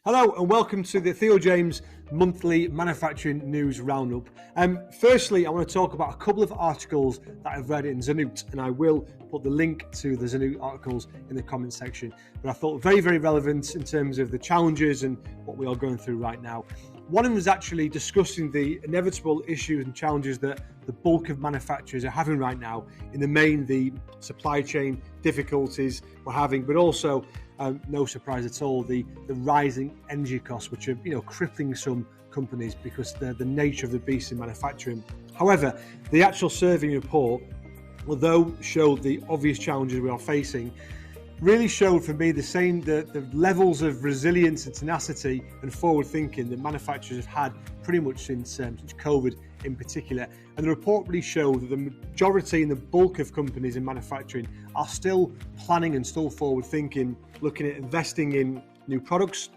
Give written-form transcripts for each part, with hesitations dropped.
Hello and welcome to the Theo James monthly manufacturing news roundup. Firstly, I want to talk about a couple of articles that I've read in Zanut, and I will put the link to the Zanut articles in the comment section. But I thought very, very relevant in terms of the challenges and what we are going through right now. One of them was actually discussing the inevitable issues and challenges that the bulk of manufacturers are having right now. In the main, the supply chain difficulties we're having, but also no surprise at all, the rising energy costs, which are crippling some companies because they're the nature of the beast in manufacturing. However, the actual survey report, although showed the obvious challenges we are facing, really showed for me the levels of resilience and tenacity and forward thinking that manufacturers have had pretty much since COVID in particular. And the report really showed that the majority and the bulk of companies in manufacturing are still planning and still forward thinking, looking at investing in new products,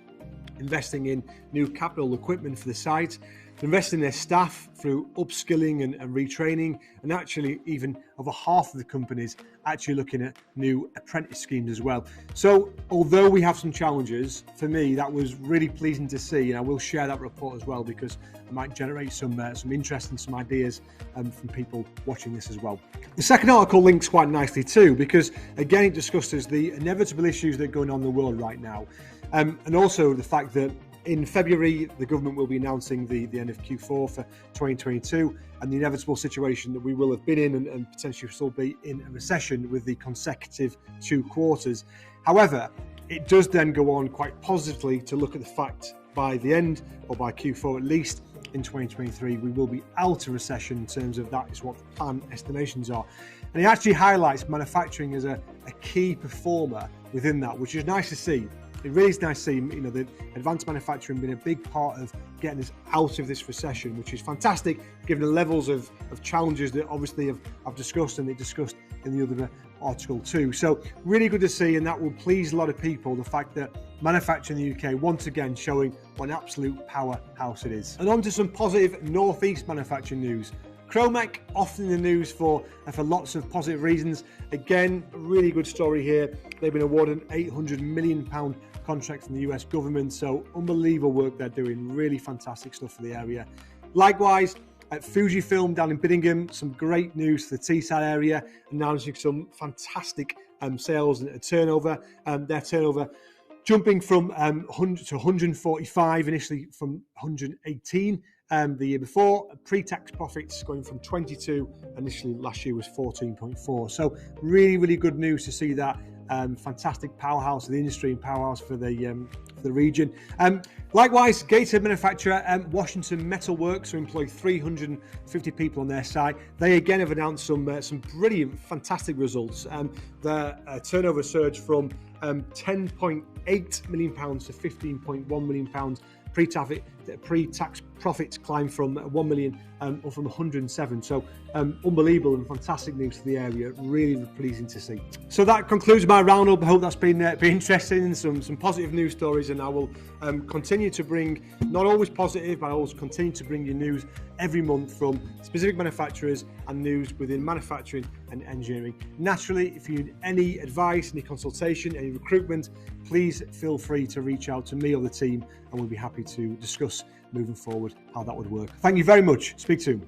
investing in new capital equipment for the site, investing in their staff through upskilling and retraining, and actually even over half of the companies actually looking at new apprentice schemes as well. So although we have some challenges, for me that was really pleasing to see, and I will share that report as well because it might generate some interest and some ideas from people watching this as well. The second article links quite nicely too, because again it discusses the inevitable issues that are going on in the world right now, and also the fact that in February, the government will be announcing the end of Q4 for 2022 and the inevitable situation that we will have been in and potentially still be in a recession with the consecutive 2 quarters. However, it does then go on quite positively to look at the fact by the end, or by Q4 at least, in 2023, we will be out of recession in terms of that is what the plan estimations are. And it actually highlights manufacturing as a key performer within that, which is nice to see. It really is nice to see, the advanced manufacturing being a big part of getting us out of this recession, which is fantastic, given the levels of challenges that obviously I've discussed and they discussed in the other article too. So really good to see, and that will please a lot of people, the fact that manufacturing in the UK once again showing what an absolute powerhouse it is. And on to some positive Northeast manufacturing news. Cromec, often in the news for lots of positive reasons. Again, a really good story here. They've been awarded an £800 million contract from the US government, so unbelievable work they're doing, really fantastic stuff for the area. Likewise, at Fujifilm down in Biddingham, some great news for the Teesside area, announcing some fantastic sales and turnover. Their turnover jumping from 100 to 145, initially from 118 the year before. Pre-tax profits going from 22, initially last year was 14.4. So really, really good news to see that. Fantastic powerhouse of the industry and powerhouse for the region. Likewise, Gateshead manufacturer Washington Metalworks, who employ 350 people on their site. They again have announced some brilliant, fantastic results. Their turnover surged from £10.8 million to £15.1 million. Pre-tax profits climbed from 1 million or from 107. So unbelievable and fantastic news for the area. Really pleasing to see. So that concludes my roundup. I hope that's been interesting. Some positive news stories, and I will continue to bring, not always positive, but I will continue to bring you news every month from specific manufacturers and news within manufacturing and engineering. Naturally, if you need any advice, any consultation, any recruitment, please feel free to reach out to me or the team, and we'll be happy to discuss moving forward how that would work. Thank you very much. Speak soon.